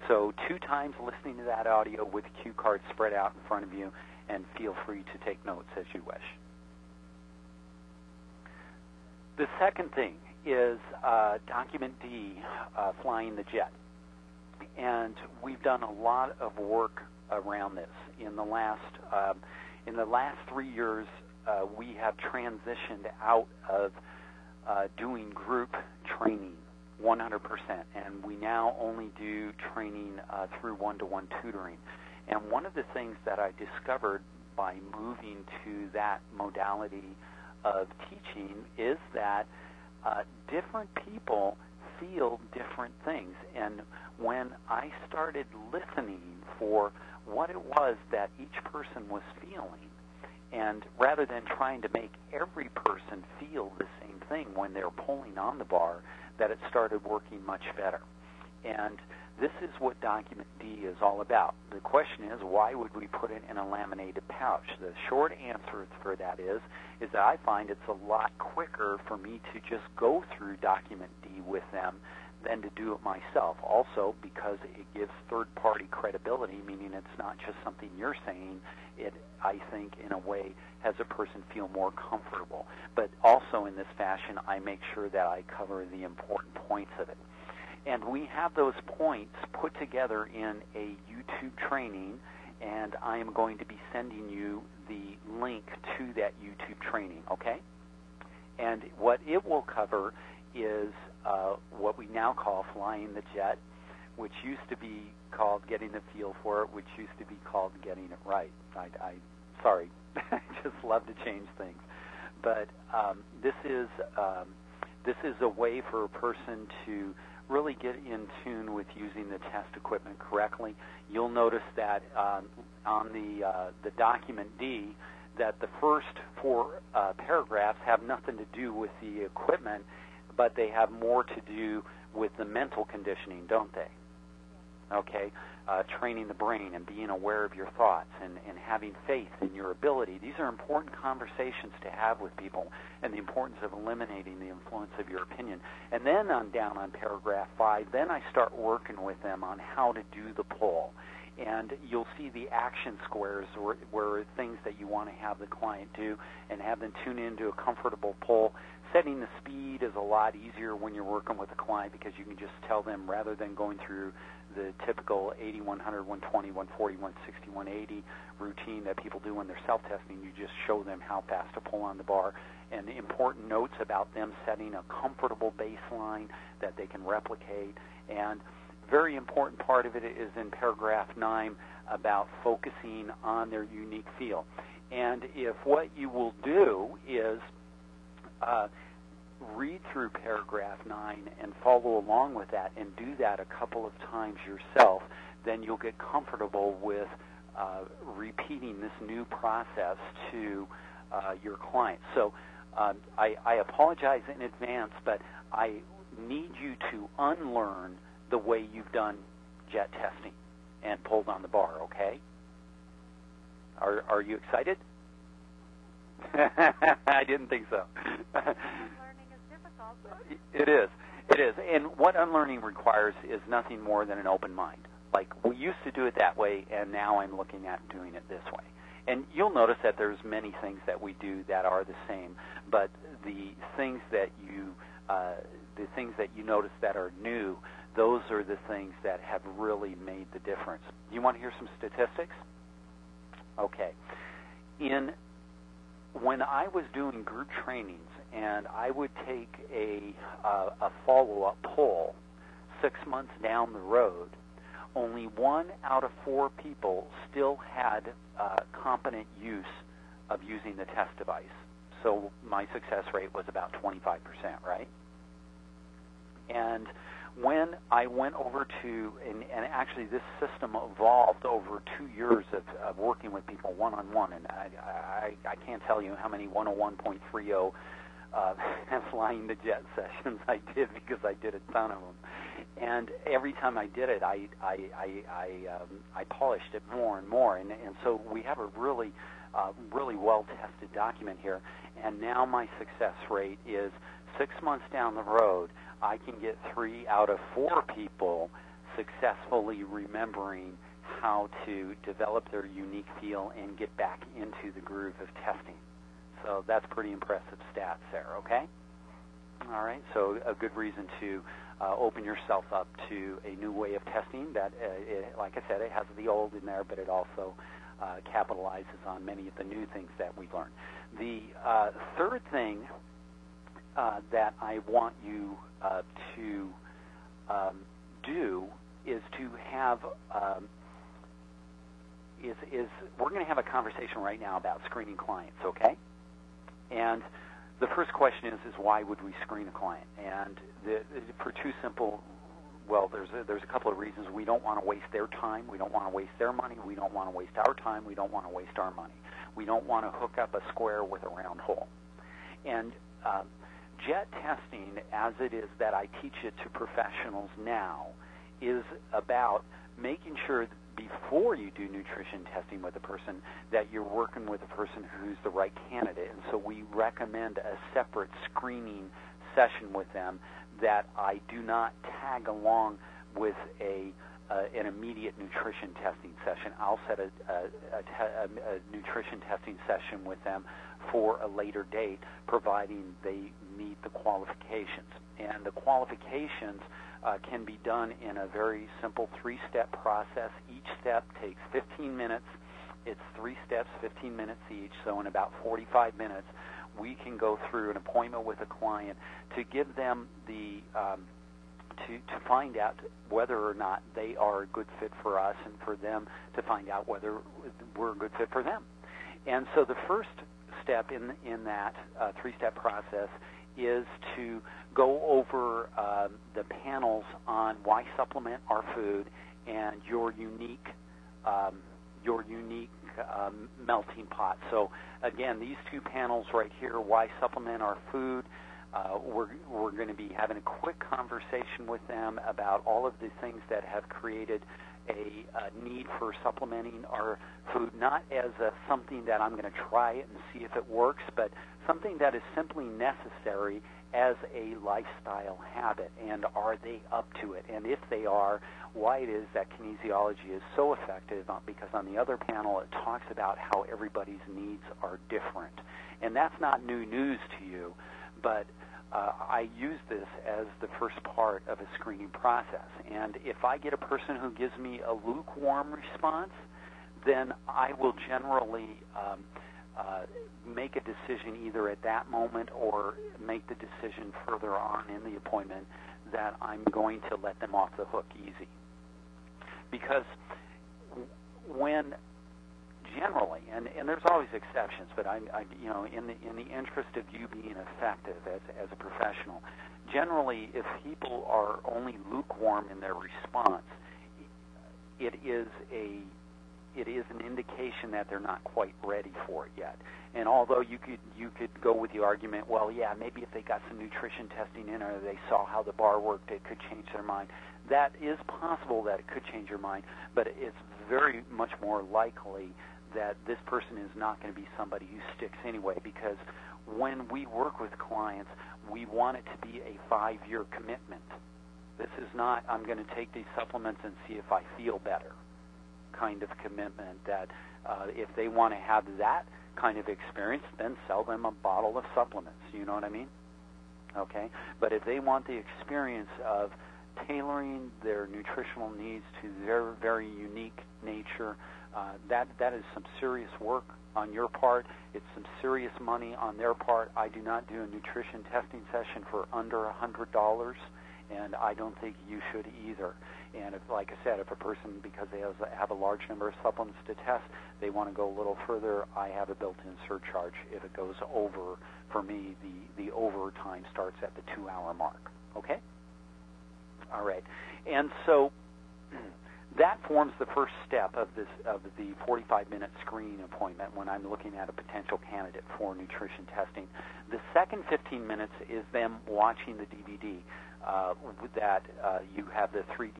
So 2 times listening to that audio with the cue card spread out in front of you, and feel free to take notes as you wish. The second thing is Document D, flying the jet. And we've done a lot of work around this. In the last 3 years, we have transitioned out of doing group training 100%, and we now only do training through one-to-one tutoring. And one of the things that I discovered by moving to that modality of teaching is that different people feel different things. And when I started listening for what it was that each person was feeling, and rather than trying to make every person feel the same thing when they're pulling on the bar, that it started working much better. And this is what Document D is all about. The question is, why would we put it in a laminated pouch? The short answer for that is that I find it's a lot quicker for me to just go through Document D with them than to do it myself. Also, because it gives third-party credibility, meaning it's not just something you're saying. It, I think, in a way, has a person feel more comfortable. But also in this fashion, I make sure that I cover the important points of it. And we have those points put together in a YouTube training, and I am going to be sending you the link to that YouTube training, okay? And what it will cover is what we now call flying the jet, which used to be called getting the feel for it, which used to be called getting it right. Sorry, I just love to change things. But this is a way for a person to really get in tune with using the test equipment correctly. You'll notice that on the Document D, that the first 4 paragraphs have nothing to do with the equipment, but they have more to do with the mental conditioning, don't they? Okay, training the brain and being aware of your thoughts and having faith in your ability. These are important conversations to have with people, and the importance of eliminating the influence of your opinion. And then down on paragraph 5, then I start working with them on how to do the pull. And you'll see the action squares where things that you want to have the client do and have them tune into a comfortable pull. Setting the speed is a lot easier when you're working with a client because you can just tell them, rather than going through the typical 80, 100, 120, 140, 160, 180 routine that people do when they're self-testing, you just show them how fast to pull on the bar. And the important notes about them setting a comfortable baseline that they can replicate. And very important part of it is in paragraph 9 about focusing on their unique feel. And if what you will do is read through paragraph 9 and follow along with that and do that a couple of times yourself, then you'll get comfortable with repeating this new process to your clients. So I apologize in advance, but I need you to unlearn the way you've done jet testing and pulled on the bar, okay? Are you excited? I didn't think so. Unlearning is difficult. It is. It is. And what unlearning requires is nothing more than an open mind. Like, we used to do it that way, and now I'm looking at doing it this way. And you'll notice that there's many things that we do that are the same, but the things that you notice that are new, those are the things that have really made the difference. You want to hear some statistics? Okay. When I was doing group trainings and I would take a follow-up poll 6 months down the road, only 1 out of 4 people still had competent use of using the test device. So my success rate was about 25%, right? And when I went over to, and actually this system evolved over 2 years of working with people one-on-one, and I can't tell you how many 101.30 flying the jet sessions I did, because I did a ton of them. And every time I did it, I polished it more and more, and so we have a really well-tested document here. And now my success rate is 6 months down the road, I can get 3 out of 4 people successfully remembering how to develop their unique feel and get back into the groove of testing. So that's pretty impressive stats there, okay? All right, so a good reason to open yourself up to a new way of testing that, like I said, it has the old in there, but it also capitalizes on many of the new things that we learned. The third thing that I want you to do is to have we're going to have a conversation right now about screening clients, okay? And the first question is why would we screen a client? And for two simple, well, there's a couple of reasons. We don't want to waste their time. We don't want to waste their money. We don't want to waste our time. We don't want to waste our money. We don't want to hook up a square with a round hole. And JET testing, as it is that I teach it to professionals now, is about making sure that before you do nutrition testing with a person that you're working with a person who's the right candidate. And so we recommend a separate screening session with them that I do not tag along with an immediate nutrition testing session. I'll set a nutrition testing session with them for a later date, providing they meet the qualifications. And the qualifications can be done in a very simple 3-step process. Each step takes 15 minutes. It's 3 steps, 15 minutes each, so in about 45 minutes, we can go through an appointment with a client to give them the to find out whether or not they are a good fit for us, and for them to find out whether we're a good fit for them. And so the first step in that 3-step process is to go over the panels on why supplement our food and your unique melting pot. So again, these two panels right here, why supplement our food. We're going to be having a quick conversation with them about all of the things that have created a need for supplementing our food, not as something that I'm going to try it and see if it works, but something that is simply necessary as a lifestyle habit. And are they up to it? And if they are, why it is that kinesiology is so effective, because on the other panel it talks about how everybody's needs are different. And that's not new news to you, but I use this as the first part of a screening process. And if I get a person who gives me a lukewarm response, then I will generally make a decision either at that moment or make the decision further on in the appointment that I'm going to let them off the hook easy. Because when generally, and there's always exceptions, but I in the interest of you being effective as a professional, generally, if people are only lukewarm in their response, it is an indication that they're not quite ready for it yet. And although you could go with the argument, well, yeah, maybe if they got some nutrition testing in or they saw how the bar worked, it could change their mind. That is possible that it could change your mind, but it's very much more likely that this person is not going to be somebody who sticks anyway, because when we work with clients, we want it to be a 5-year commitment. This is not, I'm going to take these supplements and see if I feel better kind of commitment, that if they want to have that kind of experience, then sell them a bottle of supplements. You know what I mean? Okay? But if they want the experience of tailoring their nutritional needs to their very unique nature, that is some serious work on your part. It's some serious money on their part. I do not do a nutrition testing session for under $100, and I don't think you should either. And if, like I said, if a person, because they have a large number of supplements to test, they want to go a little further, I have a built-in surcharge. If it goes over, for me, the overtime starts at the 2-hour mark. Okay? All right. And so that forms the first step of the 45-minute screening appointment when I'm looking at a potential candidate for nutrition testing. The second 15 minutes is them watching the DVD that you have the 3D